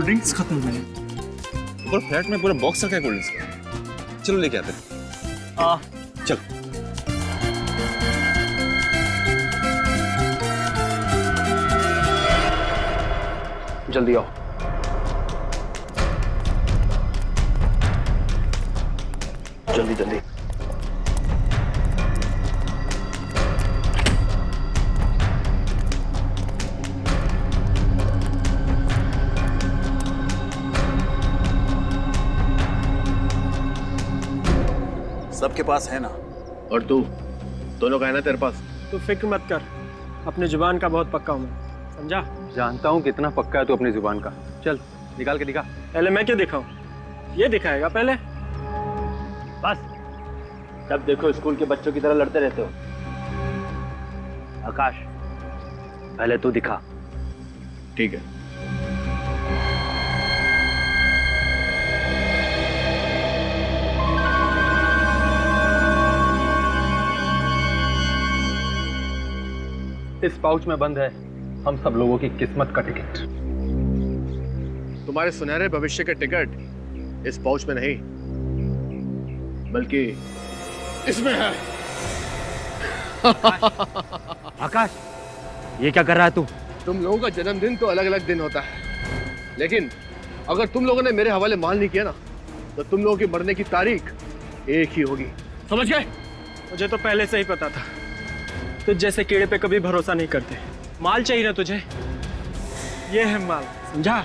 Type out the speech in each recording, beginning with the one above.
Cold drinks खत्म हुए हैं। ऊपर फ्लैट में पूरा बॉक्स रखा है कोल्ड ड्रिंक्स का। चलो लेके आते हैं। चल। जल्दी आओ। जल्दी जल्दी। सबके पास है ना? और तू दोनों का है ना तेरे पास? तू फिक्र मत कर, अपने जुबान का बहुत पक्का हूँ मैं, समझा? जानता हूँ कितना पक्का है तू अपनी जुबान का। चल निकाल के दिखा। पहले मैं क्यों दिखाऊं? ये दिखाएगा पहले। बस जब देखो स्कूल के बच्चों की तरह लड़ते रहते हो। आकाश पहले तू दिखा। ठीक है। इस पाउच में बंद है हम सब लोगों की किस्मत का टिकट। तुम्हारे सुनहरे भविष्य के टिकट इस पाउच में नहीं बल्कि इसमें है। आकाश ये क्या कर रहा है तू? तुम लोगों का जन्मदिन तो अलग अलग दिन होता है, लेकिन अगर तुम लोगों ने मेरे हवाले माल नहीं किया ना तो तुम लोगों की मरने की तारीख एक ही होगी, समझ गए? मुझे तो पहले से ही पता था, तुझ जैसे कीड़े पे कभी भरोसा नहीं करते। माल चाहिए ना तुझे, ये है माल, समझा?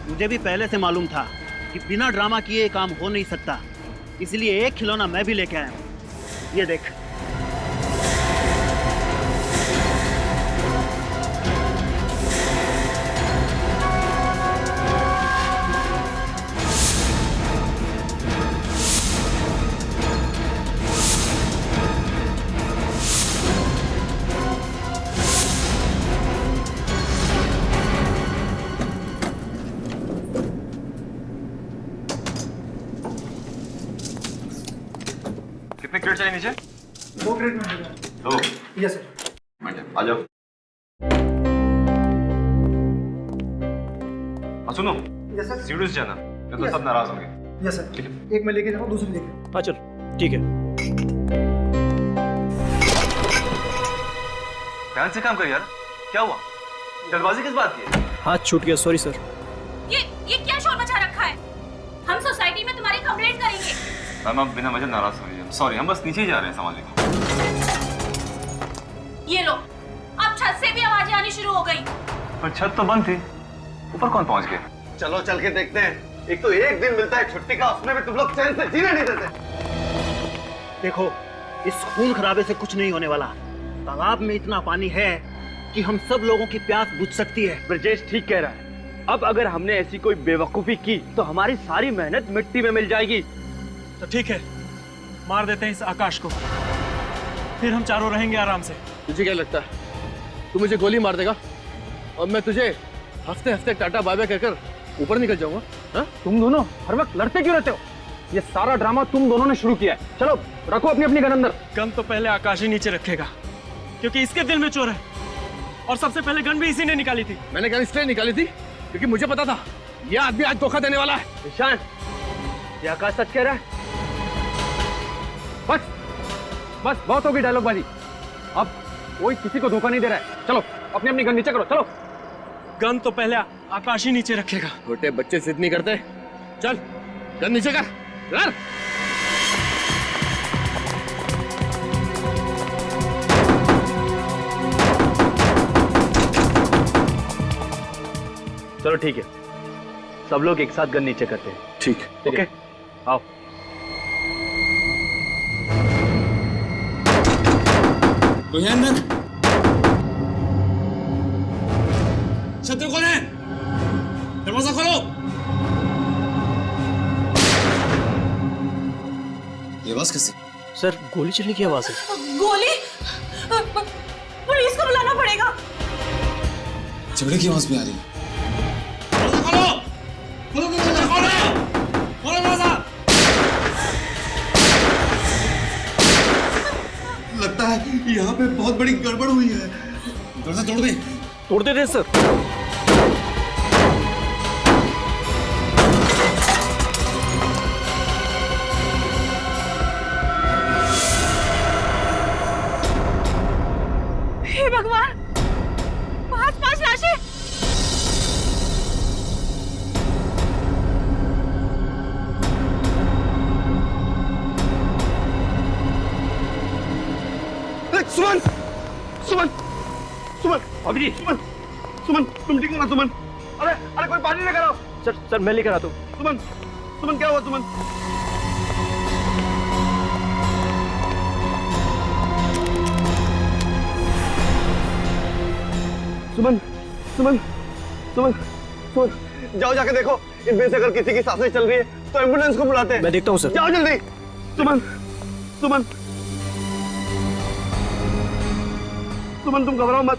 मुझे भी पहले से मालूम था कि बिना ड्रामा किए ये काम हो नहीं सकता, इसलिए एक खिलौना मैं भी लेके आया हूं। ये देख। कितने क्रेट चाहिए नीचे? 2 क्रेट में हो जाएगा। 2? Yes sir. आ जाओ। सुनो, यस सर। सीढ़ी से जाना, नहीं तो सब नाराज होंगे। Yes sir. एक मैं लेके जाऊँ, दूसरी लेके। हाँ चल, ठीक है। ध्यान से काम कर यार। क्या हुआ? जल्दबाजी किस बात की है? हाथ छूट गया, सॉरी सर। ये क्या शोर मचा रखा है? हम सोसाइटी में तुम्हारी कंप्लेंट करेंगे। मैम आप बिना वजह नाराज हो रही हैं। सॉरी, हम बस नीचे ही जा रहे हैं सामान लेकर। ये लो, अब छत से भी आवाजें आनी शुरू हो गई। पर छत तो बंद थी, ऊपर कौन पहुंच गया? चलो चल के देखते हैं। एक तो एक दिन मिलता है छुट्टी का, उसमें भी तुम लोग चैन से जीने नहीं देते। देखो, इस खून खराबे से कुछ नहीं होने वाला। तालाब में इतना पानी है कि हम सब लोगों की प्यास बुझ सकती है। ब्रजेश ठीक कह रहा है। अब अगर हमने ऐसी कोई बेवकूफी की तो हमारी सारी मेहनत मिट्टी में मिल जाएगी। तो ठीक है, मार देते हैं इस आकाश को, फिर हम चारों रहेंगे आराम से। तुझे क्या लगता है तू मुझे गोली मार देगा और मैं तुझे हफ्ते हफ्ते टाटा बाय बाय कहकर ऊपर निकल जाऊंगा? हाँ? तुम दोनों हर वक्त लड़ते क्यों रहते हो? ये सारा ड्रामा तुम दोनों ने शुरू किया है। चलो रखो अपनी अपनी गन अंदर। गन तो पहले आकाश ही नीचे रखेगा, क्योंकि इसके दिल में चोर है, और सबसे पहले गन भी इसी ने निकाली थी। मैंने गन इसलिए निकाली थी क्योंकि मुझे पता था ये आदमी आज धोखा देने वाला है। ईशान, ये आकाश सच कह रहा है? बस बस बहुत होगी डायलॉगबाजी। अब कोई किसी को धोखा नहीं दे रहा है। चलो अपनी अपनी गन नीचे करो। चलो। गन तो पहले आकाश ही नीचे रखेगा। छोटे बच्चे जिद नहीं करते। चल गन नीचे कर। यार चलो ठीक है, सब लोग एक साथ गन नीचे करते हैं। ठीक ओके, आओ। कोई है अंदर? शत्रु कौन है? दरवाजा खोलो। ये आवाज कैसी? सर गोली चलने की आवाज है। गोली? पुलिस को बुलाना पड़ेगा। झगड़े की आवाज भी आ रही है। दरवाजा खोलो। खोलो दरवाजा, खोलो। खोलो दरवाजा। लगता है यहाँ पे बहुत बड़ी गड़बड़ हुई है। दरवाजा तोड़ दे। तोड़ देते सर। सुमन सुमन सुमन भाभी जी सुमन सुमन तुम ठीक हो ना सुमन? अरे अरे कोई पानी लेकर आओ। सर मैं लेकर आता हूँ। सुमन सुमन क्या हुआ सुमन? सुमन सुमन सुमन सुमन जाओ जाके देखो इनमें से अगर किसी की सांसें चल रही है तो एम्बुलेंस को बुलाते हैं। मैं देखता हूँ सर। जाओ जल्दी। सुमन सुमन सुमन तुम घबराओ मत,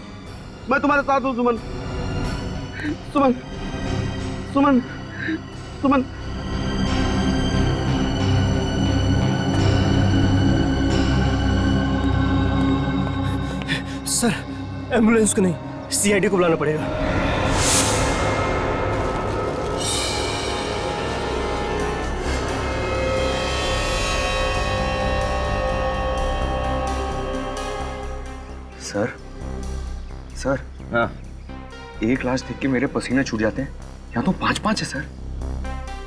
मैं तुम्हारे साथ हूँ सुमन। सुमन सुमन सुमन सर एम्बुलेंस को नहीं, सीआईडी को बुलाना पड़ेगा। सर सर हाँ एक लाश देख के मेरे पसीने छूट जाते हैं, यहाँ तो 5-5 है सर।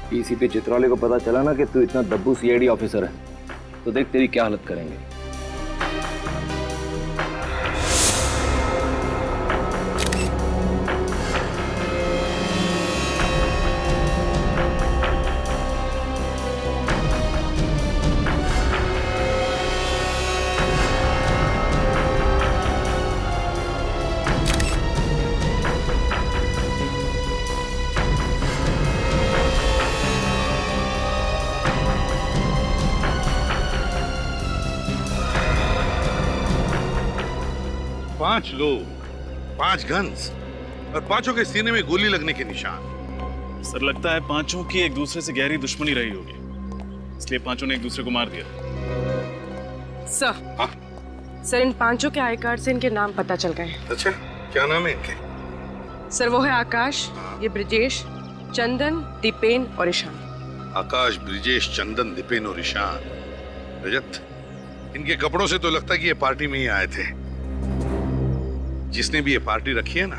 डीसीपी चित्रौले को पता चला ना कि तू इतना दब्बू सीआईडी ऑफिसर है तो देख तेरी क्या हालत करेंगे। पांच लोग, 5 गन्स और पांचों के सीने में गोली लगने के निशान। सर लगता है पांचों की एक दूसरे से गहरी दुश्मनी रही होगी, इसलिए पांचों ने एक दूसरे को मार दिया। सर सर इन पांचों के आई कार्ड से इनके नाम पता चल गए। अच्छा क्या नाम है इनके? सर वो है आकाश, ये ब्रिजेश, चंदन, दीपेन और ईशान। आकाश, ब्रिजेश, चंदन, दीपेन और ईशान। रजत, इनके कपड़ों से तो लगता है कि ये पार्टी में ही आए थे। जिसने भी ये पार्टी रखी है ना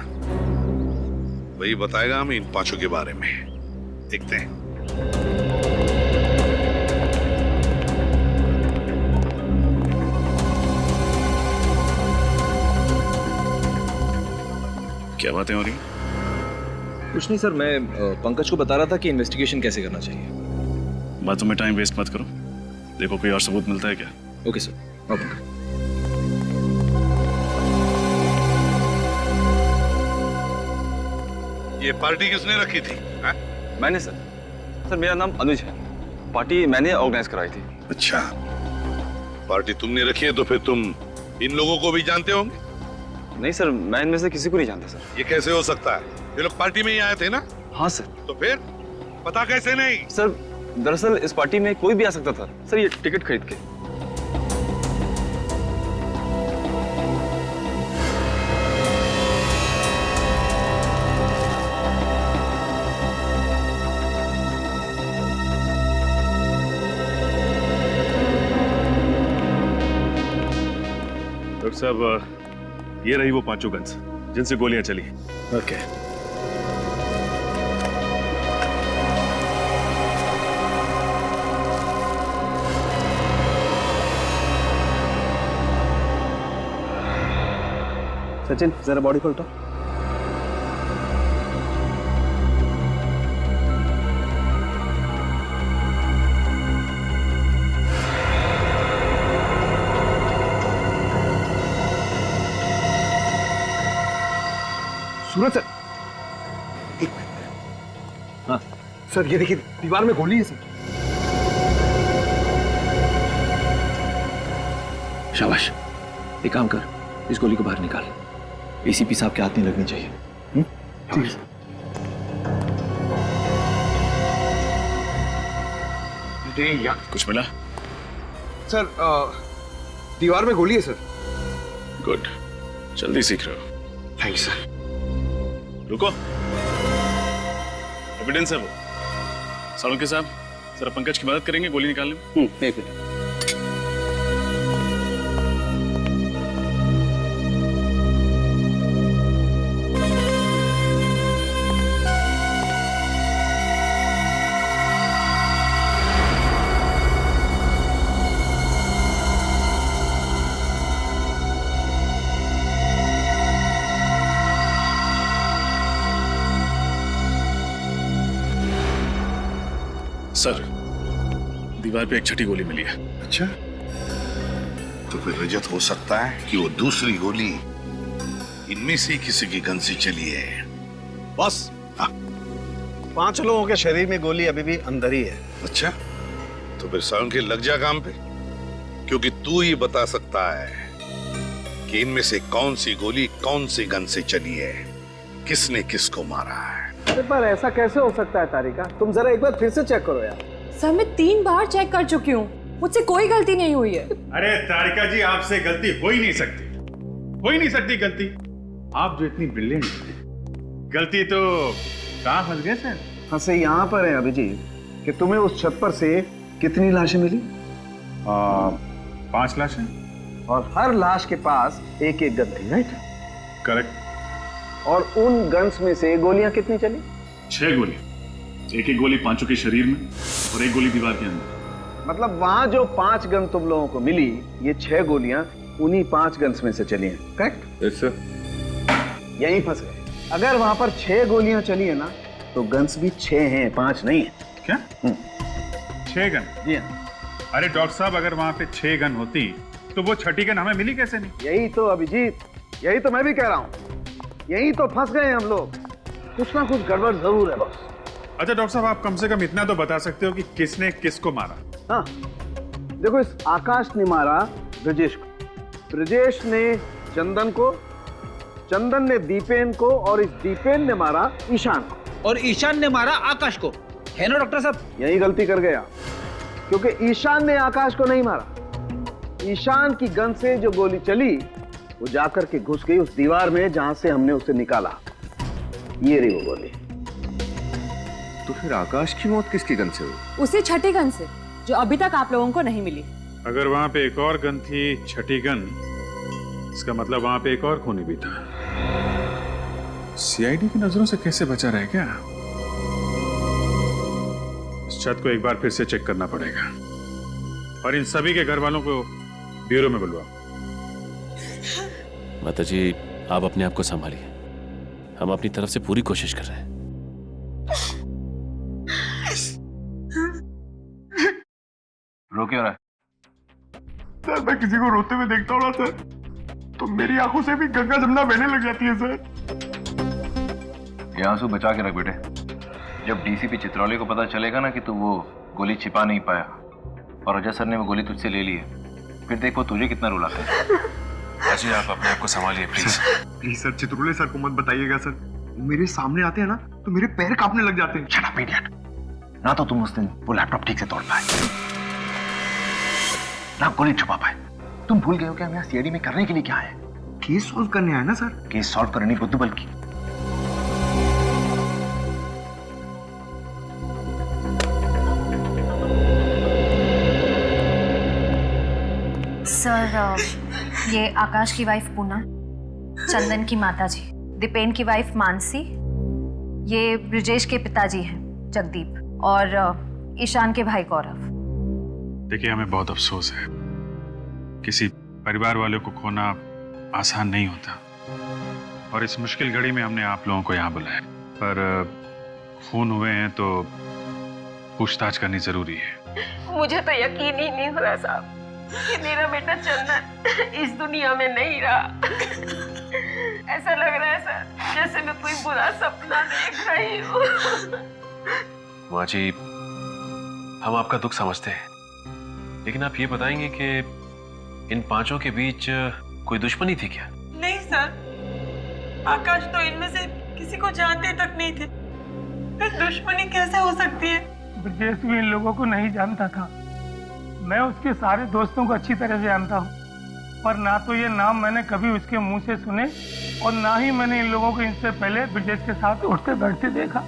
वही बताएगा हमें इन पांचों के बारे में। देखते हैं। क्या बातें हो रही? कुछ नहीं सर, मैं पंकज को बता रहा था कि इन्वेस्टिगेशन कैसे करना चाहिए। बातों में टाइम वेस्ट मत करो, देखो कोई और सबूत मिलता है क्या। Okay sir. ओके। ये पार्टी किसने रखी थी? हा? मैंने सर। सर मेरा नाम अनुज है, पार्टी मैंने ऑर्गेनाइज कराई थी। अच्छा, पार्टी तुमने रखी है तो फिर तुम इन लोगों को भी जानते होंगे? नहीं सर, मैं इनमें से किसी को नहीं जानता सर। ये कैसे हो सकता है? ये लोग पार्टी में ही आए थे ना? हाँ सर। तो फिर पता कैसे नहीं? सर दरअसल इस पार्टी में कोई भी आ सकता था सर, ये टिकट खरीद के। डॉक्टर साहब ये रही वो पांचों गन्स जिनसे गोलियां चली। ओके। सचिन जरा बॉडी खोलता। सूरज सर, हाँ सर ये देखिए दीवार में गोली है सर। शाबाश, एक काम कर, इस गोली को बाहर निकाल। एसीपी साहब के हाथ नहीं लगनी चाहिए। ठीक है। कुछ मिला? सर दीवार में गोली है सर। गुड, जल्दी सीख रहे हो। Thanks sir. रुको, एविडेंस है वो। सालुंके साहब जरा पंकज की मदद करेंगे गोली निकालने में? एक मिनट। सर, दीवार पे एक छठी गोली मिली है। अच्छा, तो फिर रजत हो सकता है कि वो दूसरी गोली इनमें से किसी की गन से चली है। बॉस, 5 लोगों के शरीर में गोली अभी भी अंदर ही है। अच्छा, तो फिर साउन के लग जा काम पे, क्योंकि तू ही बता सकता है कि इनमें से कौन सी गोली कौन सी गन से चली है, किसने किसको मारा है। अरे पर ऐसा कैसे हो सकता है तारिका? तुम जरा एक बार फिर से चेक करो यार। सर मैं 3 बार चेक कर चुकी हूँ, मुझसे कोई गलती नहीं हुई है। अरे तारिका जी, आपसे गलती हो ही नहीं सकती, हो ही नहीं सकती गलती। आप जो इतनी ब्रिलियंट हैं, गलती तो कहाँ फंस गए सर? फंसे यहाँ पर है अभिजीत कि तुम्हें उस छत पर से कितनी लाशें मिली? 5 लाशें, और हर लाश के पास एक एक गन थी, राइट? करेक्ट। और उन गन्स में से गोलियां कितनी चली? 6 गोली, एक एक गोली पांचों के शरीर में और एक गोली दीवार के अंदर। मतलब वहां जो 5 गन तुम लोगों को मिली, ये 6 गोलियां उन्हीं 5 गन्स में से चली हैं, करेक्ट? Yes sir. यहीं फंस गए। अगर वहां पर 6 गोलियां चली है ना, तो गन्स भी 6 हैं, 5 नहीं है। क्या? 6 गन? जी हाँ। अरे डॉक्टर साहब, अगर वहां पे 6 गन होती तो वो छठी गन हमें मिली कैसे नहीं? यही तो अभिजीत, यही तो मैं भी कह रहा हूँ, यही तो फंस गए हम लोग। कुछ ना कुछ गड़बड़ जरूर है बस। अच्छा डॉक्टर साहब, आप कम से कम इतना तो बता सकते हो कि किसने किसको मारा? हाँ, देखो, इस आकाश ने मारा ब्रजेश को, ब्रजेश ने चंदन को, चंदन ने दीपेन को, और इस दीपेन ने मारा ईशान को, और ईशान ने मारा आकाश को। है ना डॉक्टर साहब? यही गलती कर गया, क्योंकि ईशान ने आकाश को नहीं मारा। ईशान की गन से जो गोली चली वो जाकर के घुस गई उस दीवार में जहां से हमने उसे निकाला। ये रही वो गोली। तो फिर आकाश की मौत किसकी गन से हुई? उसी छठी गन से, जो अभी तक आप लोगों को नहीं मिली। अगर वहां पे एक और गन थी, छठी गन, इसका मतलब वहां पे एक और खूनी भी था। सीआईडी की नजरों से कैसे बचा रहे क्या? इस छत को एक बार फिर से चेक करना पड़ेगा, और इन सभी के घर वालों को ब्यूरो में बुलवाओ। माता जी, आप अपने आप को संभालिए, हम अपनी तरफ से पूरी कोशिश कर रहे हैं। रो क्यों रहा है? सर, मैं किसी को रोते हुए देखता हूँ ना सर, तो मेरी आंखों से भी गंगा जमुना बहने लग जाती है सर। ये आंसू बचा के रख बेटे। जब डीसीपी चित्रौली को पता चलेगा ना कि तू वो गोली छिपा नहीं पाया और रजत सर ने वो गोली तुझसे ले ली है, फिर देख वो तुझे कितना रुलाता है। जी, आप अपने आप को संभालिए प्लीज। प्लीज सर, चित्रौली सर को मत बताइएगा सर, वो मेरे सामने आते हैं ना तो मेरे पैर कांपने लग जाते हैं। Shut up idiot. ना तो तुम उस दिन वो लैपटॉप ठीक से तोड़ पाए, ना गोली छुपा पाए। तुम भूल गए हो कि हम यहाँ सीआईडी में करने के लिए क्या है? केस सॉल्व करने आए ना सर। केस सॉल्व करने बुद्धू बल्कि। सर, ये आकाश की वाइफ पूनम, चंदन की माताजी, दीपेन की वाइफ मानसी, ये ब्रजेश के पिताजी हैं जगदीप, और ईशान के भाई गौरव। देखिए, हमें बहुत अफसोस है, किसी परिवार वाले को खोना आसान नहीं होता, और इस मुश्किल घड़ी में हमने आप लोगों को यहाँ बुलाया। पर खून हुए हैं तो पूछताछ करनी जरूरी है। मुझे तो यकीन ही नहीं हो रहा साहब कि मेरा बेटा चंदन इस दुनिया में नहीं रहा। ऐसा लग रहा है सर जैसे मैं कोई बुरा सपना देख रही हूँ। माँ जी, हम आपका दुख समझते हैं, लेकिन आप ये बताएंगे कि इन 5 के बीच कोई दुश्मनी थी क्या? नहीं सर, आकाश तो इनमें से किसी को जानते तक नहीं थे, फिर दुश्मनी कैसे हो सकती है? ब्रजेश भी इन लोगों को नहीं जानता था। मैं उसके सारे दोस्तों को अच्छी तरह से जानता हूँ, पर ना तो ये नाम मैंने कभी उसके मुंह से सुने, और ना ही मैंने इन लोगों को इनसे पहले ब्रजेश के साथ उठते बैठते देखा।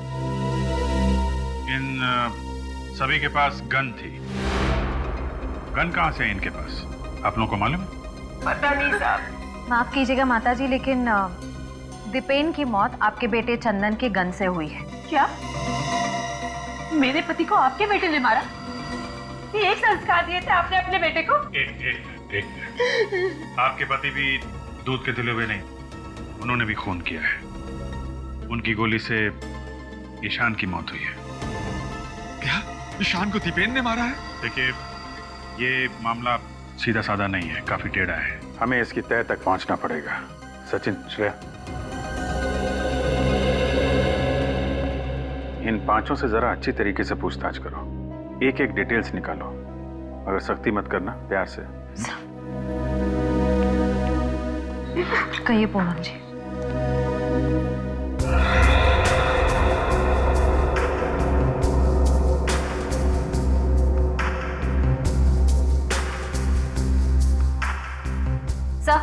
इन सभी के पास गन थी। गन कहाँ से है इनके पास, आप लोगों को मालूम है? पता नहीं साहब। माफ कीजिएगा माताजी, लेकिन दीपेन की मौत आपके बेटे चंदन के गन से हुई है। क्या? मेरे पति को आपके बेटे ने मारा? ये एक संस्कार दिए थे आपने अपने बेटे को? एक आपके पति भी दूध के धुले हुए नहीं, उन्होंने भी खून किया है। उनकी गोली से ईशान की मौत हुई है। क्या? ईशान को दीपेन ने मारा है? देखिए, ये मामला सीधा साधा नहीं है, काफी टेढ़ा है। हमें इसकी तह तक पहुंचना पड़ेगा। सचिन, श्रेया, इन पांचों से जरा अच्छी तरीके से पूछताछ करो, एक एक डिटेल्स निकालो, मगर सख्ती मत करना, प्यार से। कहिए पूनम जी। सर,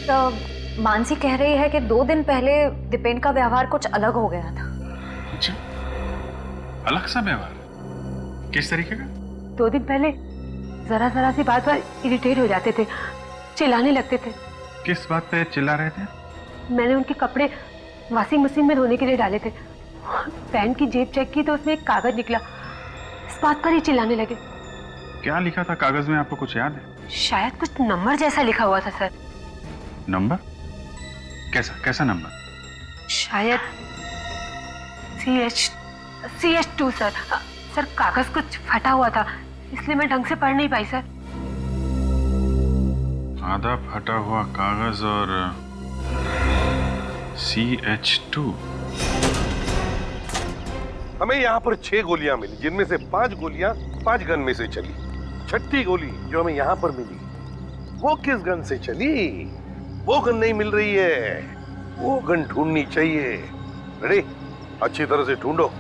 तो मानसी कह रही है कि 2 दिन पहले दीपेन का व्यवहार कुछ अलग हो गया था। अच्छा, अलग सा व्यवहार? किस तरीके का? 2 दिन पहले जरा जरा सी बात पर इरिटेट हो जाते थे, चिल्लाने लगते थे। किस बात पे चिल्ला रहे थे? मैंने उनके कपड़े वॉशिंग मशीन में धोने के लिए डाले थे, पैंट की जेब चेक की तो उसमें एक कागज निकला, इस बात पर ही चिल्लाने लगे। क्या लिखा था कागज में, आपको कुछ याद है? शायद कुछ नंबर जैसा लिखा हुआ था सर। नंबर? कैसा कैसा नंबर? शायद CH2 सर। सर कागज कुछ फटा हुआ था, इसलिए मैं ढंग से पढ़ नहीं पाई सर। आधा फटा हुआ कागज और CH2। हमें यहाँ पर 6 गोलियां मिली, जिनमें से 5 गोलियां 5 गन में से चली। 6ठी गोली जो हमें यहाँ पर मिली, वो किस गन से चली? वो गन नहीं मिल रही है, वो गन ढूंढनी चाहिए। रेडी? अच्छी तरह से ढूंढो।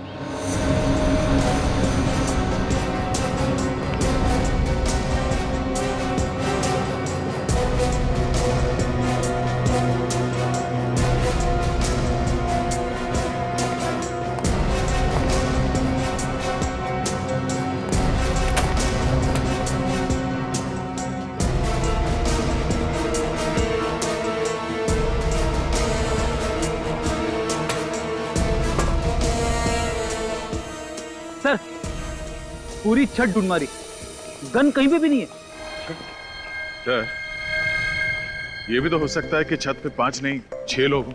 सर, पूरी छत ढूंढ मारी, गन कहीं पे भी नहीं है। सर, ये भी तो हो सकता है कि छत पे 5 नहीं 6 लोग हों,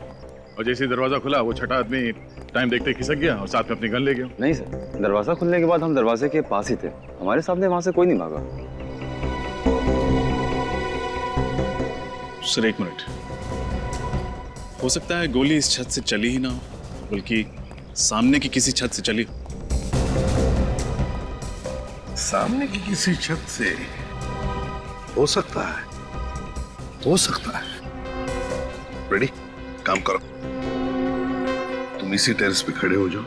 और जैसे ही दरवाजा खुला वो छठा आदमी टाइम देखते खिसक गया और साथ में अपनी गन ले गया। नहीं सर, दरवाजा खुलने के बाद हम दरवाजे के पास ही थे, हमारे सामने वहां से कोई नहीं भागा। सर एक मिनट, हो सकता है गोली इस छत से चली ही ना हो, बल्कि सामने की किसी छत से चली हो। सामने की किसी छत से हो सकता है, हो सकता है। रेडी? काम करो, तुम इसी टेरेस पे खड़े हो जाओ,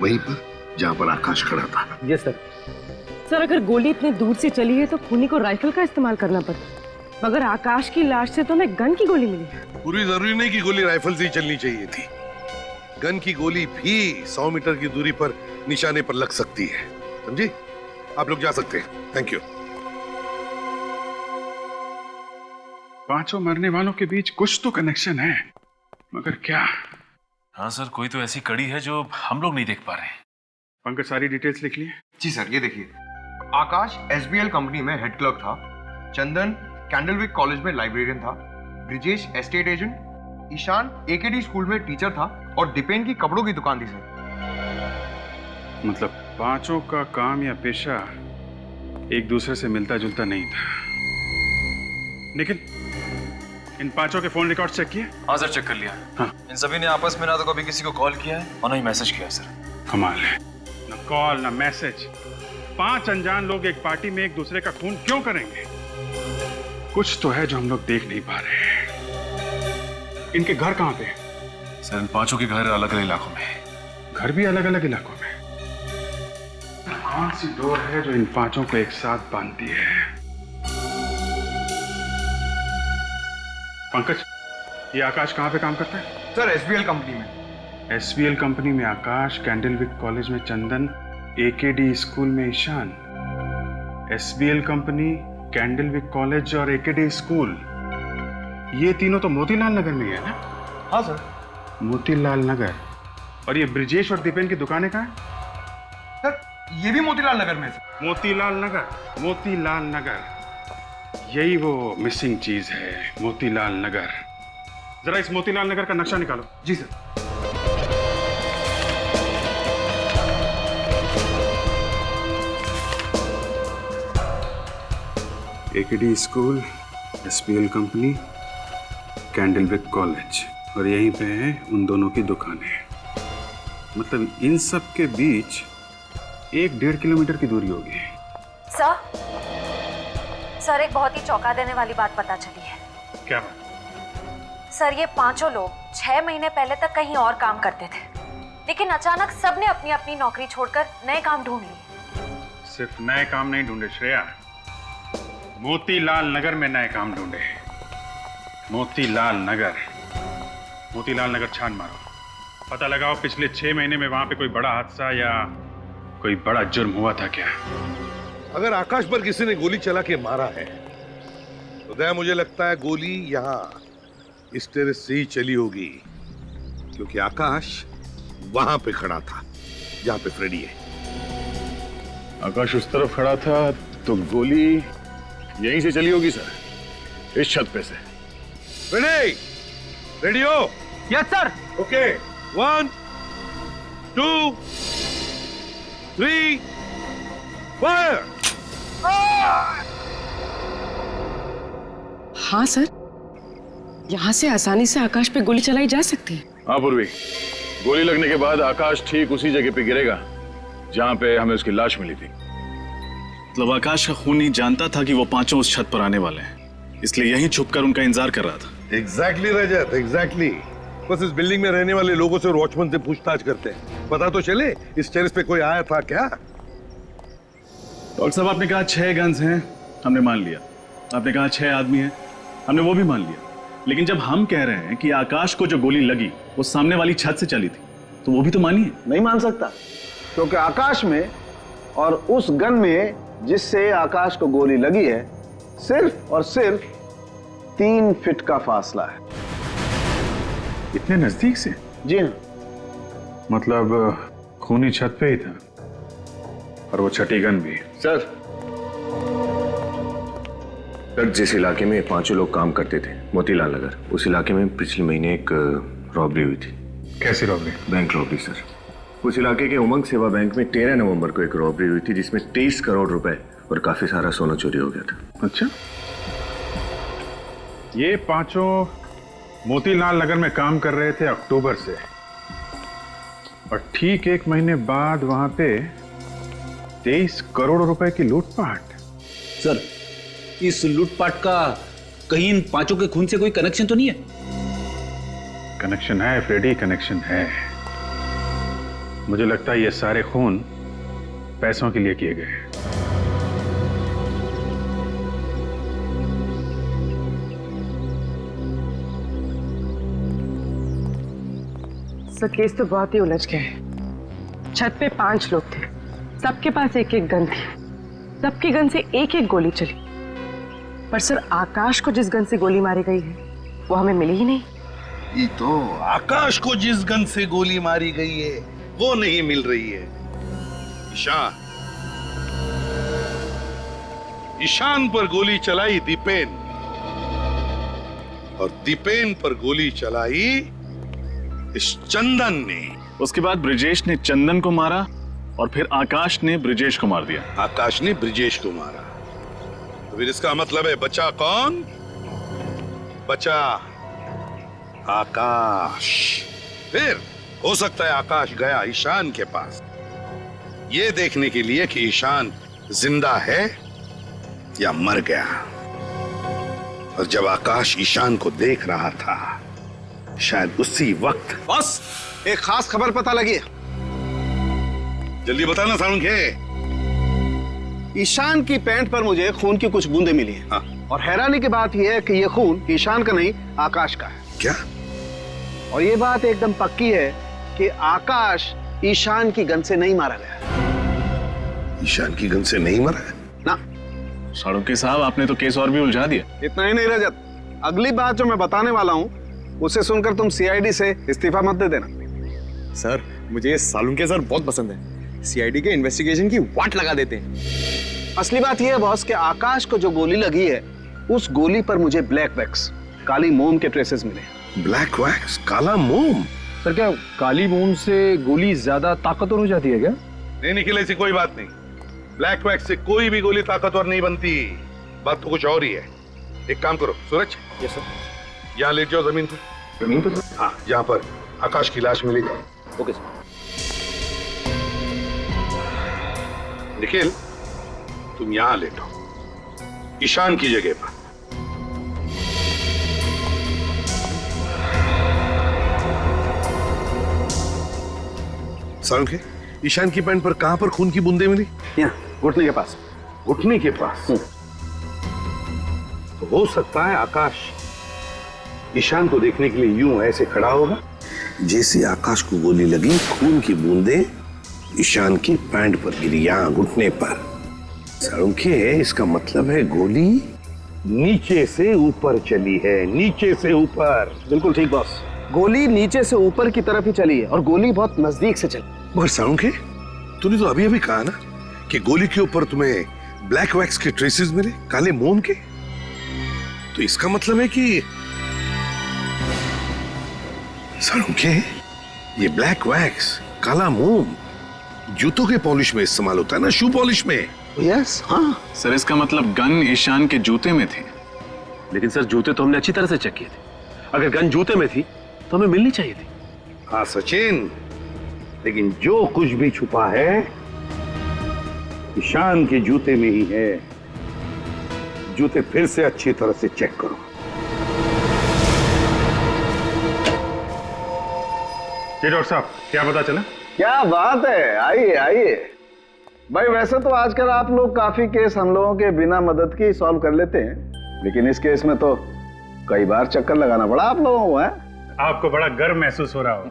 वहीं पर जहां पर आकाश खड़ा था। Yes sir. सर अगर गोली इतनी दूर से चली है तो खूनी को राइफल का इस्तेमाल करना पड़ता, मगर आकाश की लाश से तो हमें गन की गोली मिली। पूरी जरूरी नहीं कि गोली राइफल से ही चलनी चाहिए थी, गन की गोली भी 100 मीटर की दूरी पर निशाने पर लग सकती है, समझी? आप लोग जा सकते हैं, थैंक यू। पांचों मरने वालों के बीच कुछ तो कनेक्शन है, मगर क्या? हाँ सर, कोई तो ऐसी कड़ी है जो हम लोग नहीं देख पा रहे। पंकज, सारी डिटेल्स लिख लिए? जी सर, ये देखिए, आकाश SBL कंपनी में हेड क्लर्क था, चंदन कैंडलविक कॉलेज में लाइब्रेरियन था, Brijesh estate agent, Ishan AKD school में टीचर था और दीपेन की कपड़ों की दुकान थी सर। मतलब पांचों का काम या पेशा एक दूसरे से मिलता जुलता नहीं था। निखिल, इन पांचों के फोन रिकॉर्ड चेक किए? हाँ सर, चेक कर लिया। हाँ। इन सभी ने आपस में ना तो कभी किसी को कॉल किया है और ना ही मैसेज किया है सर। कमाल है, ना कॉल ना मैसेज। 5 अनजान लोग एक पार्टी में एक दूसरे का खून क्यों करेंगे? कुछ तो है जो हम लोग देख नहीं पा रहे हैं। इनके घर कहाँ पे? सर, इन पांचों के घर अलग अलग इलाकों में। घर भी अलग अलग इलाकों में? कौन सी डोर है जो इन पांचों को एक साथ बांधती है? पंकज, ये आकाश कहाँ पे काम करता है? सर SBL कंपनी में। SBL कंपनी में आकाश, कैंडलविक कॉलेज में चंदन, AKD स्कूल में Ishan. SBL company, Candlewick college और AKD स्कूल, ये तीनों तो मोतीलाल नगर में है ना? हाँ सर। मोतीलाल नगर। और ये ब्रिजेश और दीपेन की दुकानें कहाँ हैं? सर ये भी मोतीलाल नगर में सर। मोतीलाल नगर, मोतीलाल नगर, यही वो मिसिंग चीज है, मोतीलाल नगर। जरा इस मोतीलाल नगर का नक्शा निकालो। जी sir. AKD school, SPL company, Candlewick college, और यहीं पे है उन दोनों की दुकानें। मतलब इन सब के बीच 1-1.5 किलोमीटर की दूरी होगी। सर एक बहुत ही चौंका देने वाली बात पता चली है। क्या? सर ये पांचों लोग 6 महीने पहले तक कहीं और काम करते थे, लेकिन अचानक सबने अपनी अपनी नौकरी छोड़कर नए काम ढूंढ लिए। सिर्फ नए काम नहीं ढूंढे श्रेया, मोतीलाल नगर में नए काम ढूंढे। मोतीलाल नगर छान मारो, पता लगाओ पिछले 6 महीने में वहां पे कोई बड़ा हादसा या कोई बड़ा जुर्म हुआ था क्या। अगर आकाश पर किसी ने गोली चला के मारा है तो दया मुझे लगता है गोली यहाँ इस टेरेस से ही चली होगी, क्योंकि आकाश वहां पे खड़ा था जहां पे फ्रेडी है। आकाश उस तरफ खड़ा था तो गोली यहीं से चली होगी सर, इस छत पे से। फ्रेडी, रेडी हो? Yes sir. Okay, 1 2 3 fire. हाँ सर, यहाँ से आसानी से आकाश पे गोली चलाई जा सकती है। हाँ पूर्वी, गोली लगने के बाद आकाश ठीक उसी जगह पे गिरेगा जहां पे हमें उसकी लाश मिली थी। मतलब आकाश का खूनी जानता था कि वो पांचों उस छत पर आने वाले हैं, इसलिए यहीं छुपकर उनका इंतजार कर रहा था। एग्जैक्टली रजत, एग्जैक्टली। बस इस बिल्डिंग में रहने वाले लोगों से और वॉचमैन से पूछताछ करते हैं, पता तो चले इस टेरेस पे कोई आया था क्या। डॉक्टर साहब आपने कहा 6 गन्स हैं, हमने मान लिया। आपने कहा 6 आदमी हैं, हमने वो भी मान लिया। लेकिन जब हम कह रहे हैं कि आकाश को जो गोली लगी वो सामने वाली छत से चली थी, तो वो भी तो मानिए। नहीं मान सकता, क्योंकि आकाश में और उस गन में जिससे आकाश को गोली लगी है सिर्फ और सिर्फ 3 फीट का फासला है। इतने नजदीक से? जी हाँ। मतलब खूनी छत पे ही था और वो छठी गन भी। सर जिस इलाके में 5 लोग काम करते थे, मोतीलाल नगर, उस इलाके में पिछले महीने एक रॉबरी हुई थी। कैसी रॉबरी? Bank robbery sir. उस इलाके के उमंग सेवा बैंक में 13 नवंबर को एक रॉबरी हुई थी जिसमें 23 करोड़ रुपए और काफी सारा सोना चोरी हो गया था। अच्छा, ये 5 मोतीलाल नगर में काम कर रहे थे अक्टूबर से, और ठीक 1 महीने बाद वहां पे 23 करोड़ रुपए की लूटपाट। सर इस लूटपाट का कहीं इन 5 के खून से कोई कनेक्शन तो नहीं है? कनेक्शन है फ्रेडी, कनेक्शन है। मुझे लगता है ये सारे खून पैसों के लिए किए गए। सर केस तो बहुत ही उलझ गया है। छत पे 5 लोग थे, सबके पास 1-1 गन थी, सबकी गन से 1-1 गोली चली। पर सर आकाश को जिस गन से गोली मारी गई है वो हमें मिली ही नहीं। ये तो आकाश को जिस गन से गोली मारी गई है वो नहीं मिल रही है। ईशान पर गोली चलाई दीपेन, और दीपेन पर गोली चलाई इस चंदन ने। उसके बाद ब्रिजेश ने चंदन को मारा और फिर आकाश ने ब्रिजेश को मार दिया। आकाश ने ब्रिजेश को मारा, तो फिर इसका मतलब है बचा कौन? बचा आकाश। फिर हो सकता है आकाश गया ईशान के पास ये देखने के लिए कि ईशान जिंदा है या मर गया। और जब आकाश ईशान को देख रहा था, शायद उसी वक्त। बस एक खास खबर पता लगी। जल्दी बताना सालुंखे। ईशान की पैंट पर मुझे खून की कुछ बूंदें मिली हैं। हाँ। और हैरानी की बात यह है कि यह खून ईशान का नहीं, आकाश का है। क्या? और ये बात एकदम पक्की है कि आकाश ईशान की गन से नहीं मारा गया। ईशान की गन से नहीं मरा है ना। सालुंखे साहब आपने तो केस और भी उलझा दिया। इतना ही नहीं रजत, अगली बात जो मैं बताने वाला हूँ उसे सुनकर तुम CID से इस्तीफा मत दे देना। सर मुझे ये सालुंखे सर बहुत पसंद है, CID के इन्वेस्टिगेशन की वाट लगा देते हैं। असली बात यह है बॉस कि आकाश को जो गोली लगी है उस गोली पर मुझे ब्लैक वैक्स, काली मोम के ट्रेसेस मिले। ब्लैक वैक्स, काला मोम? सर क्या काली मोम से गोली ज्यादा ताकतवर हो जाती है क्या? नहीं निखिल, ऐसी कोई बात नहीं। ब्लैक वैक्स से कोई भी गोली ताकतवर नहीं बनती। बात तो कुछ और ही है। एक काम करो सूरज, यस सर। यहाँ लेट जाओ जमीन पर। जमीन पर? हाँ, जहाँ पर आकाश की लाश मिली। Okay sir. निखिल, तुम यहाँ लेटो, ईशान की जगह पर। सारुण के, ईशान की पैंट पर कहां पर खून की बूंदें मिली? यहाँ घुटने के पास। घुटने के पास? तो हो सकता है आकाश ईशान को देखने के लिए यूं ऐसे खड़ा होगा। जैसे आकाश को गोली लगी, खून की बूंदें ईशान की पैंट पर गिरी, यहां घुटने पर। सारुण के, इसका मतलब है गोली नीचे से ऊपर चली है, नीचे से ऊपर। बिल्कुल ठीक बॉस, गोली नीचे से ऊपर की तरफ ही चली है और गोली बहुत नजदीक से चली। मगर सारुण के, तूने तो अभी अभी कहा ना कि गोली के ऊपर तुम्हें ब्लैक वैक्स के ट्रेसेस मिले, काले मोम के। तो इसका मतलब है कि सारुण के, ये ब्लैक वैक्स, काला मोम जूतों के पॉलिश में इस्तेमाल होता है ना, शू पॉलिश में। यस, हाँ सर, इसका मतलब गन ईशान के जूते में थी। लेकिन सर जूते तो हमने अच्छी तरह से चेक किए थे। अगर गन जूते में थी तो हमें मिलनी चाहिए थी। हाँ सचिन, लेकिन जो कुछ भी छुपा है ईशान के जूते में ही है। जूते फिर से अच्छी तरह से चेक करो। जी डॉक्टर साहब, क्या पता चला? क्या बात है, आइए आइए। भाई वैसे तो आजकल आप लोग काफी केस हम लोगों के बिना मदद के सॉल्व कर लेते हैं, लेकिन इस केस में तो कई बार चक्कर लगाना पड़ा आप लोगों को। है आपको बड़ा गर्व महसूस हो रहा हो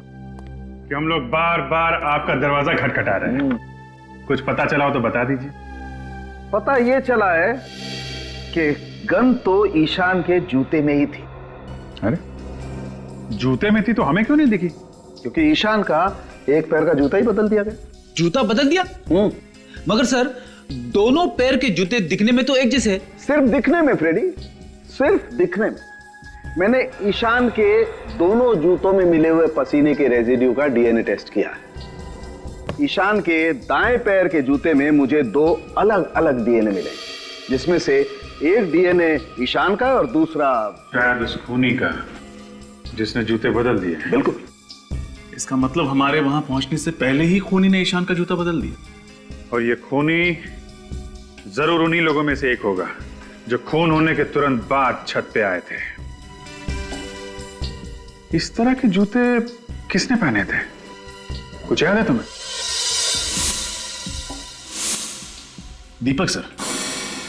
कि हम लोग बार बार आपका दरवाजा खटखटा रहे हैं। कुछ पता चला हो तो बता दीजिए। पता ये चला है कि गन तो ईशान के जूते में ही थी। अरे जूते में थी तो हमें क्यों नहीं दिखी? क्योंकि ईशान का एक पैर का जूता ही बदल दिया गया। जूता बदल दिया? मगर सर दोनों पैर के जूते दिखने में तो एक जैसे। सिर्फ दिखने में फ्रेडी, सिर्फ दिखने में। मैंने ईशान के दोनों जूतों में मिले हुए पसीने के रेजिड्यू का डीएनए टेस्ट किया है। ईशान के दाएं पैर के जूते में मुझे 2 अलग अलग डीएनए मिले, जिसमें से एक डीएनए ईशान का और दूसरा शायद उस खूनी का जिसने जूते बदल दिए। बिल्कुल। इसका मतलब हमारे वहां पहुंचने से पहले ही खूनी ने ईशान का जूता बदल दिया। और ये खूनी जरूर उन्हीं लोगों में से एक होगा जो खून होने के तुरंत बाद छत पे आए थे। इस तरह के जूते किसने पहने थे? कुछ याद है तुम्हें? दीपक सर,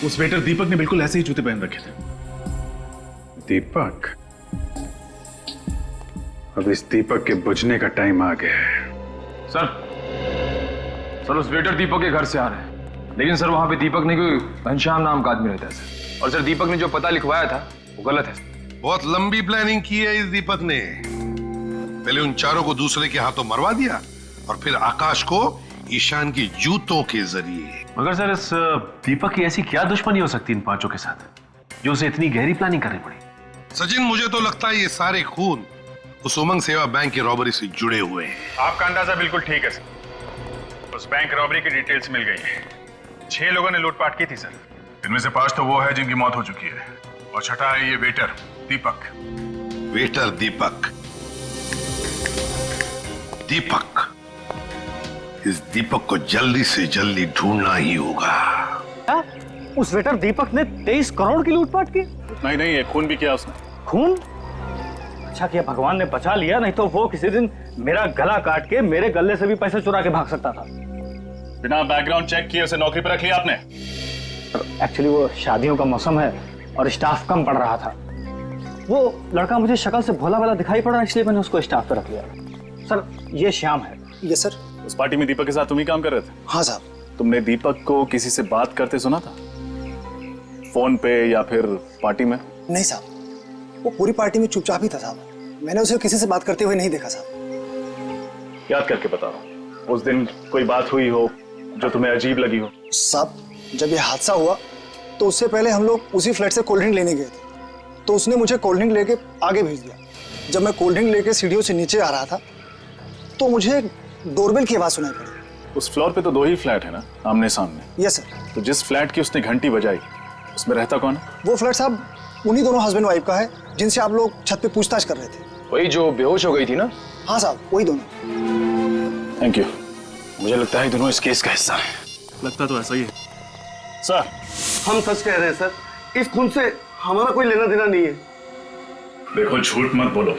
उस वेटर दीपक ने बिल्कुल ऐसे ही जूते पहन रखे थे। दीपक? अब इस दीपक के बुझने का टाइम आ गया है। सर उस वेटर दीपक के घर से आ रहे हैं, लेकिन सर वहां पे दीपक नहीं, कोई घनश्याम नाम का आदमी रहता है सर। और सर दीपक ने जो पता लिखवाया था वो गलत है। बहुत लंबी प्लानिंग की है इस दीपक ने। पहले उन चारों को दूसरे के हाथों मरवा दिया और फिर आकाश को ईशान की जूतों के जरिए। मगर सर इस दीपक की ऐसी क्या दुश्मनी हो सकती इन पांचों के साथ जो उसे इतनी गहरी प्लानिंग करनी पड़ी? सचिन, मुझे तो लगता है ये सारे खून उस उमंग सेवा बैंक की रॉबरी से जुड़े हुए हैं। आपका अंदाजा बिल्कुल ठीक है सर। उस बैंक रॉबरी की डिटेल्स मिल गई है। 6 लोगों ने लूटपाट की थी सर। इनमें से 5 तो वो है जिनकी मौत हो चुकी है, और छठा है ये वेटर दीपक। वेटर दीपक? दीपक, इस दीपक को जल्दी से जल्दी ढूंढना ही होगा। क्या? उस वेटर दीपक ने 23 करोड़ की लूटपाट की? नहीं नहीं, ये खून भी किया उसने। खून? अच्छा किया भगवान ने बचा लिया, नहीं तो वो किसी दिन मेरा गला काट के मेरे गले से भी पैसे चुरा के भाग सकता था। बिना बैकग्राउंड चेक किए उसे नौकरी पर रख लिया आपने? एक्चुअली वो शादियों का मौसम है और स्टाफ कम पड़ रहा था। वो लड़का मुझे शक्ल से भोला भाला दिखाई पड़ा, इसलिए मैंने उसको स्टाफ पे रख लिया। सर ये श्याम है। Yes sir. उस पार्टी में दीपक के साथ तुम ही काम कर रहे थे? हाँ साहब। तुमने दीपक को किसी से बात करते सुना था, फोन पे या फिर पार्टी में? नहीं साहब, वो पूरी पार्टी में चुपचाप ही था साहब। मैंने उसे किसी से बात करते हुए नहीं देखा साहब। याद करके बता रहा हूँ, उस दिन कोई बात हुई हो जो तुम्हें अजीब लगी हो? साहब जब ये हादसा हुआ तो उससे पहले हम लोग उसी फ्लैट से कोल्ड ड्रिंक लेने गए थे, तो उसने मुझे कोल्ड ड्रिंक लेके आगे भेज दिया। जब मैं कोल्ड ड्रिंक लेके सीढ़ियों से नीचे आ रहा था तो मुझे डोरबेल की आवाज सुनाई पड़ी। उस फ्लोर पे तो 2 ही फ्लैट है ना आमने सामने? Yes sir. तो जिस फ्लैट की उसने घंटी बजाई उसमें रहता कौन है? वो फ्लैट साहब उन्हीं दोनों हस्बैंड वाइफ का है जिनसे आप लोग छत पे पूछताछ कर रहे थे। वही जो बेहोश हो गई थी ना? हाँ साहब, वही दोनों। Thank you. मुझे लगता है दोनों इस केस का हिस्सा है। लगता तो ऐसा ही है सर। हम सच कह रहे हैं सर, इस खून से हमारा कोई लेना देना नहीं है। देखो झूठ मत बोलो।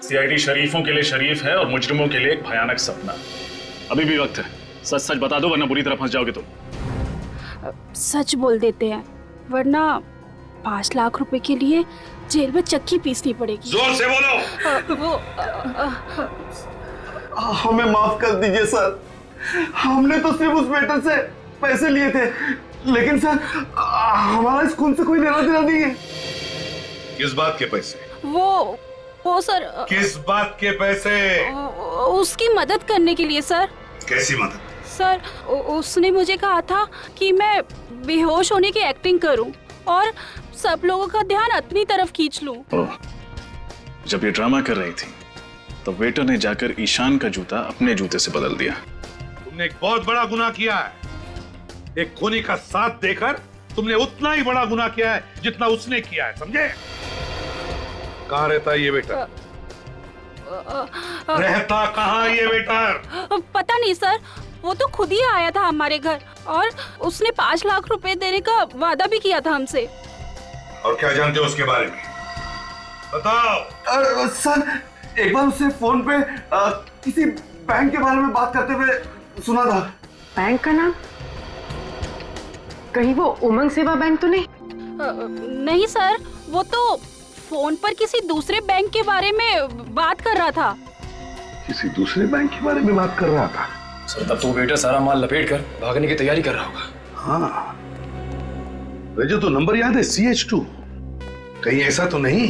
सीआईडी शरीफों के लिए शरीफ है और मुजरिमों के लिए एक भयानक सपना। अभी भी वक्त है, सच सच बता दो वरना बुरी तरह फंस जाओगे तुम। सच बोल देते हैं वरना 5 लाख रुपए के लिए जेल में चक्की पीसनी पड़ेगी। जोर से बोलो। हमें माफ कर दीजिए सर, हमने तो सिर्फ उस वेटर से पैसे लिए थे, लेकिन सर हमारा इस खून से कोई लेना देना नहीं है। किस बात के पैसे? वो सर, किस बात के पैसे? उसकी मदद करने के लिए सर। कैसी मदद? सर उसने मुझे कहा था कि मैं बेहोश होने की एक्टिंग करूं और सब लोगों का ध्यान अपनी तरफ खींच लूं। जब ये ड्रामा कर रही थी तो वेटर ने जाकर ईशान का जूता अपने जूते से बदल दिया। तुमने एक बहुत बड़ा गुनाह किया है। एक खूनी का साथ देकर तुमने उतना ही बड़ा गुनाह किया है जितना उसने किया है, समझे? कहाँ रहता है ये वेटर? रहता कहाँ ये वेटर? पता नहीं सर, वो तो खुद ही आया था हमारे घर और उसने 5 लाख रुपए देने का वादा भी किया था हमसे। और क्या जानते हो उसके बारे में? बताओ। सर एक बार उससे फोन पे किसी बैंक के बारे में बात करते हुए सुना था। बैंक का नाम? कहीं वो उमंग सेवा बैंक तो नहीं? नहीं सर, वो तो फोन पर किसी दूसरे बैंक के बारे में बात कर रहा था। किसी दूसरे बैंक के बारे में बात कर रहा था? सर तब तो बेटा सारा माल लपेट कर भागने की तैयारी कर रहा होगा। हाँ, मुझे तो नंबर याद है CH2। कहीं ऐसा तो नहीं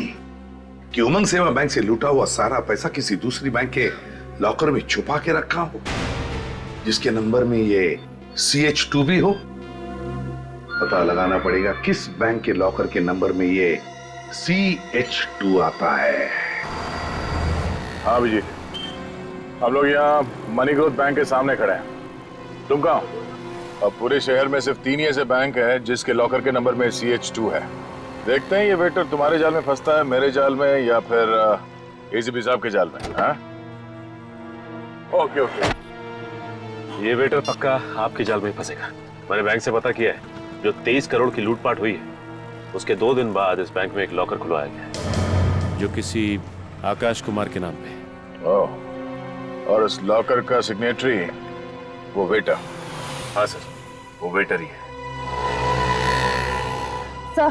कि उमंग सेवा बैंक से लूटा हुआ सारा पैसा किसी दूसरी बैंक के लॉकर में छुपा के रखा हो, जिसके नंबर में ये CH2 भी हो? पता लगाना पड़ेगा किस बैंक के लॉकर के नंबर में ये CH2 आता है। हाँ विजय, हम लोग यहाँ मनी ग्रोथ बैंक के सामने खड़े हैं। तुम कहाँ हो? अब पूरे शहर में सिर्फ 3 ही ऐसे बैंक है जिसके लॉकर के नंबर में CH2 है। देखते हैं ये वेटर तुम्हारे जाल में फंसता है, मेरे जाल में, या फिर ACP साहब के जाल में। हाँ ओके ओके। ये वेटर पक्का आपके जाल में फंसेगा। मैंने बैंक से पता किया है, जो 23 करोड़ की लूटपाट हुई है उसके 2 दिन बाद इस बैंक में एक लॉकर खुलवाया गया जो किसी आकाश कुमार के नाम पे। और उस लॉकर का सिग्नेटरी वो वेटर? हाँ सर, वो वेटर ही है। सर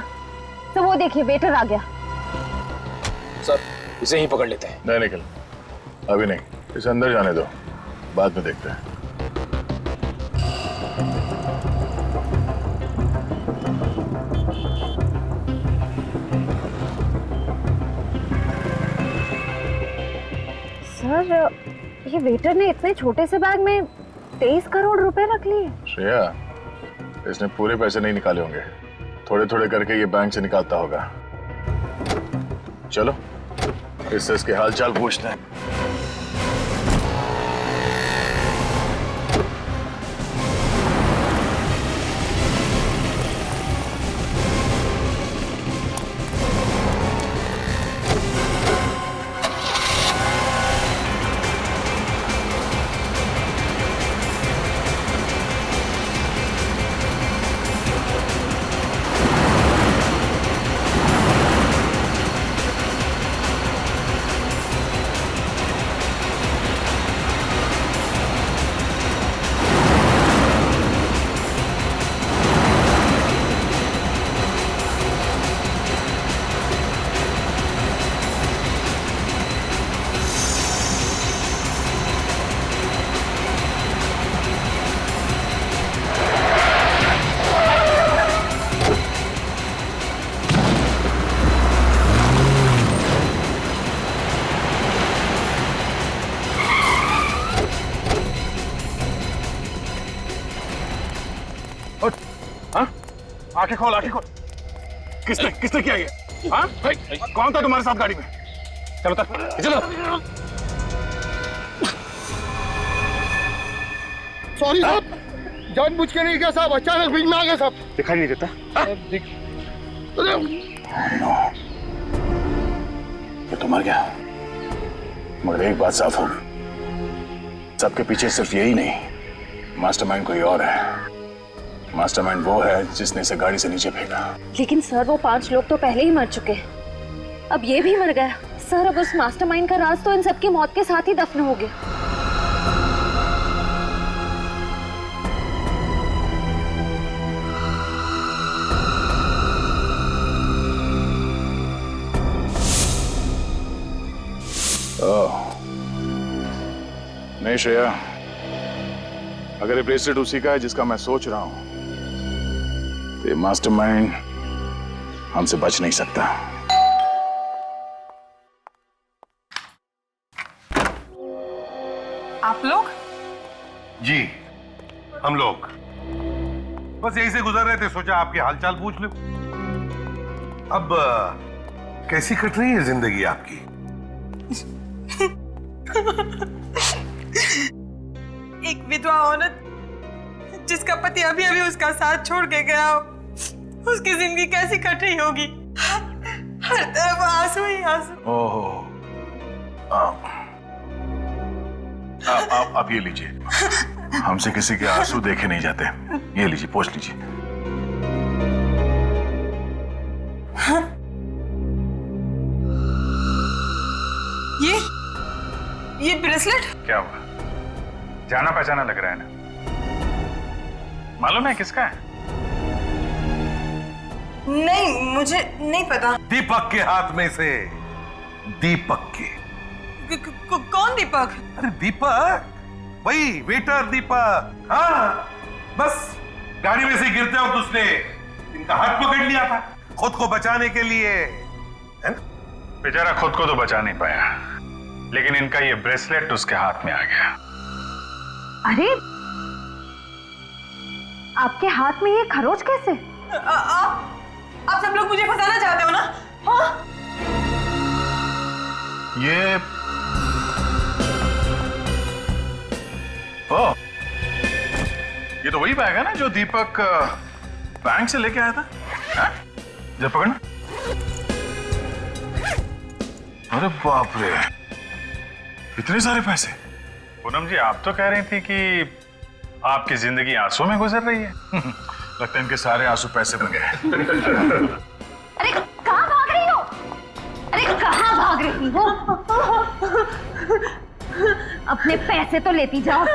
वो देखिए वेटर आ गया। सर इसे ही पकड़ लेते हैं। नहीं निकल, अभी नहीं, इसे अंदर जाने दो, बाद में देखते हैं। सर ये वेटर ने इतने छोटे से बैग में 23 करोड़ रुपए रख लिए। श्रेया, इसने पूरे पैसे नहीं निकाले होंगे, थोड़े थोड़े करके ये बैंक से निकालता होगा। चलो इससे इसके हालचाल पूछते हैं। आंखें खोल, आंखें खोल। किसने किया ये? हाँ? कौन था तुम्हारे साथ गाड़ी में? चलो तक, चलो। सॉरी साहब, जानबूझ के नहीं किया साहब, अचानक बीच में आ गया साहब। दिखाई नहीं देता? ये तो मर गया, मगर एक बात साफ होगी, सबके पीछे सिर्फ यही नहीं, मास्टरमाइंड कोई और है। मास्टरमाइंड वो है जिसने इसे गाड़ी से नीचे फेंका। लेकिन सर वो 5 लोग तो पहले ही मर चुके हैं, अब ये भी मर गया। सर अब उस मास्टरमाइंड का राज तो इन सबकी मौत के साथ ही दफन हो गया। नहीं श्रेया, अगर ये ब्रेसलेट उसी का है जिसका मैं सोच रहा हूं, तो ये मास्टरमाइंड हमसे बच नहीं सकता। आप लोग? जी, हम लोग बस यहीं से गुजर रहे थे, सोचा आपके हालचाल पूछ लो। अब कैसी कट रही है जिंदगी आपकी? एक विधवा औरत जिसका पति अभी अभी उसका साथ छोड़ के गया, उसकी जिंदगी कैसी कट रही होगी? हर तरफ आंसू ही आंसू। ओहो, आप ये लीजिए, हमसे किसी के आंसू देखे नहीं जाते। ये लीजिए, पोंछ लीजिए। ये ब्रेसलेट क्या हुआ? जाना पहचाना लग रहा है ना? मालूम है किसका है? नहीं, मुझे नहीं पता। दीपक के हाथ में से। दीपक के। कौन दीपक? अरे दीपक, वही वेटर दीपक। हाँ, बस गाड़ी में से गिरते वक्त उसने इनका हाथ पकड़ लिया था खुद को बचाने के लिए, है ना? बेचारा खुद को तो बचा नहीं पाया, लेकिन इनका ये ब्रेसलेट उसके हाथ में आ गया। अरे आपके हाथ में ये खरोच कैसे? आप सब लोग मुझे फंसाना चाहते हो ना? हाँ? ये तो वही बैग है ना जो दीपक बैंक से लेके आया था? जब पकड़ना। अरे बाप रे, इतने सारे पैसे। पूनम जी, आप तो कह रही थी कि आपकी जिंदगी आंसू में गुजर रही है। लगता है इनके सारे आंसू पैसे बन गए। अरे कहाँ भाग रही हो? अरे कहाँ भाग रही हो? अपने पैसे तो लेती जाओ।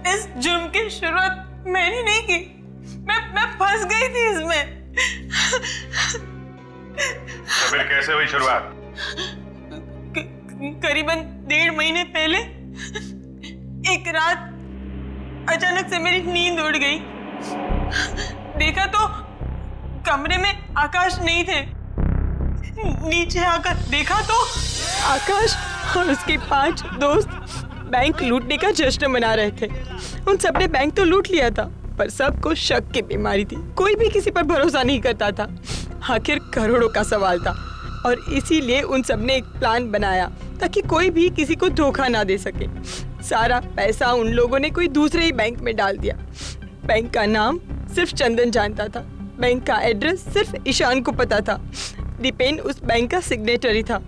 इस जुर्म की शुरुआत मैंने नहीं की, मैं फंस गई थी इसमें। तो फिर कैसे हुई शुरुआत? करीबन 1.5 महीने पहले एक रात अचानक से मेरी नींद उड़ गई। देखा तो कमरे में आकाश नहीं थे। नीचे आकर देखा तो आकाश और उसके 5 दोस्त बैंक लूटने का जश्न मना रहे थे। उन सबने बैंक तो लूट लिया था, पर सबको शक की बीमारी थी। कोई भी किसी पर भरोसा नहीं करता था। आखिर करोड़ों का सवाल था और इसीलिए उन सबने एक प्लान बनाया ताकि कोई भी किसी को धोखा ना दे सके। सारा पैसा उन लोगों ने कोई दूसरे ही बैंक में डाल दिया। बैंक का नाम सिर्फ चंदन जानता था, बैंक का एड्रेस सिर्फ ईशान को पता था। दीपेन उस बैंक का सिग्नेटरी था।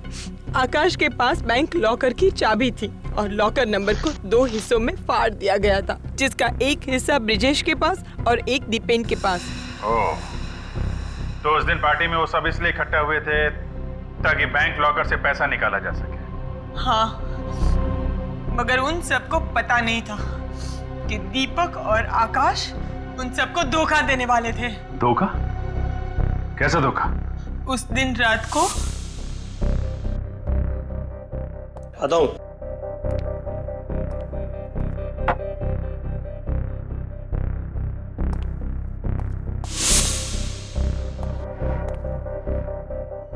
आकाश के पास बैंक लॉकर की चाबी थी और लॉकर नंबर को 2 हिस्सों में फाड़ दिया गया था, जिसका एक हिस्सा ब्रिजेश के पास और एक दीपेन के पास। ओह, तो उस दिन पार्टी में वो सब इसलिए इकट्ठा हुए थे ताकि बैंक लॉकर से पैसा निकाला जा सके। हाँ, मगर उन सबको पता नहीं था कि दीपक और आकाश उन सबको धोखा देने वाले थे। धोखा? कैसा धोखा? उस दिन रात को आता हूं।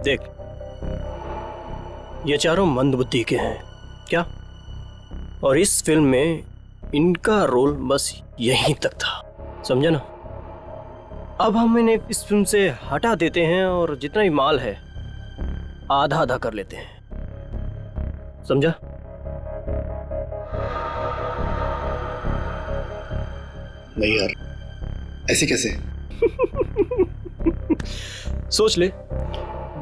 देख, ये चारों मंदबुद्धि के हैं क्या? और इस फिल्म में इनका रोल बस यहीं तक था, समझा ना? अब हम इन्हें इस फिल्म से हटा देते हैं और जितना भी माल है आधा आधा कर लेते हैं। समझा? नहीं यार, ऐसे कैसे? सोच ले,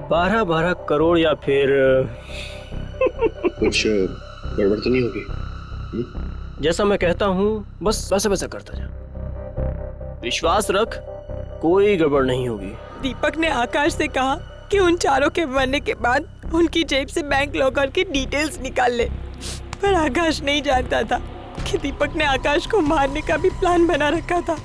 12-12 करोड़ या फिर कुछ गड़बड़ तो नहीं होगी? जैसा मैं कहता हूँ बस वैसा वैसा करता जा। विश्वास रख, कोई गड़बड़ नहीं होगी। दीपक ने आकाश से कहा कि उन चारों के मरने के बाद उनकी जेब से बैंक लॉकर की डिटेल्स निकाल ले, पर आकाश नहीं जानता था कि दीपक ने आकाश को मारने का भी प्लान बना रखा था।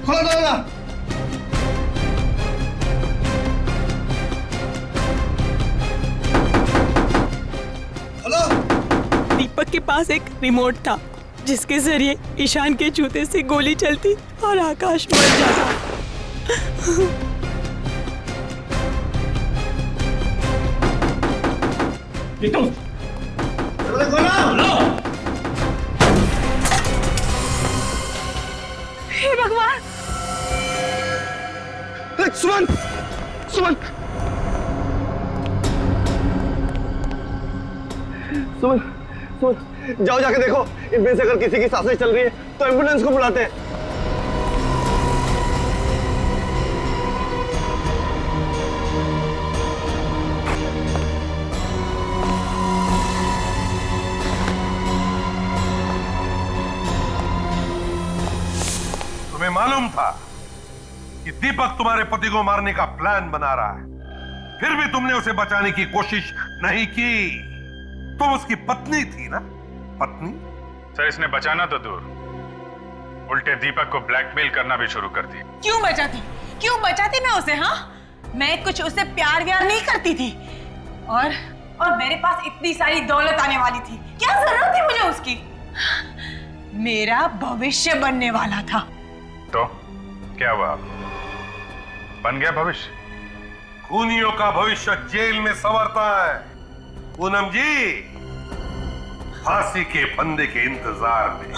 खोलो दरवाजा। दीपक के पास एक रिमोट था जिसके जरिए ईशान के जूते से गोली चलती और आकाश मर जाता। हे भगवान! सुमन, सुमन, सुमन, सुमन, जाओ जाके देखो, इनमें से अगर किसी की सांसें चल रही है तो एम्बुलेंस को बुलाते हैं। तुम्हें मालूम था कि दीपक तुम्हारे पति को मारने का प्लान बना रहा है, फिर भी तुमने उसे बचाने की कोशिश नहीं की। तुम उसकी पत्नी थी ना? पत्नी? सर, इसने बचाना तो दूर, उल्टे दीपक को ब्लैकमेल करना भी शुरू कर दिया। क्यों बचाती? क्यों बचाती मैं उसे? हाँ, मैं कुछ उससे प्यार व्यार नहीं करती थी, और मेरे पास इतनी सारी दौलत आने वाली थी। क्या जरूरत थी मुझे उसकी? मेरा भविष्य बनने वाला था। तो क्या हुआ? बन गया भविष्य? खूनियों का भविष्य जेल में संवरता है पूनम जी, फांसी के फंदे के इंतजार में।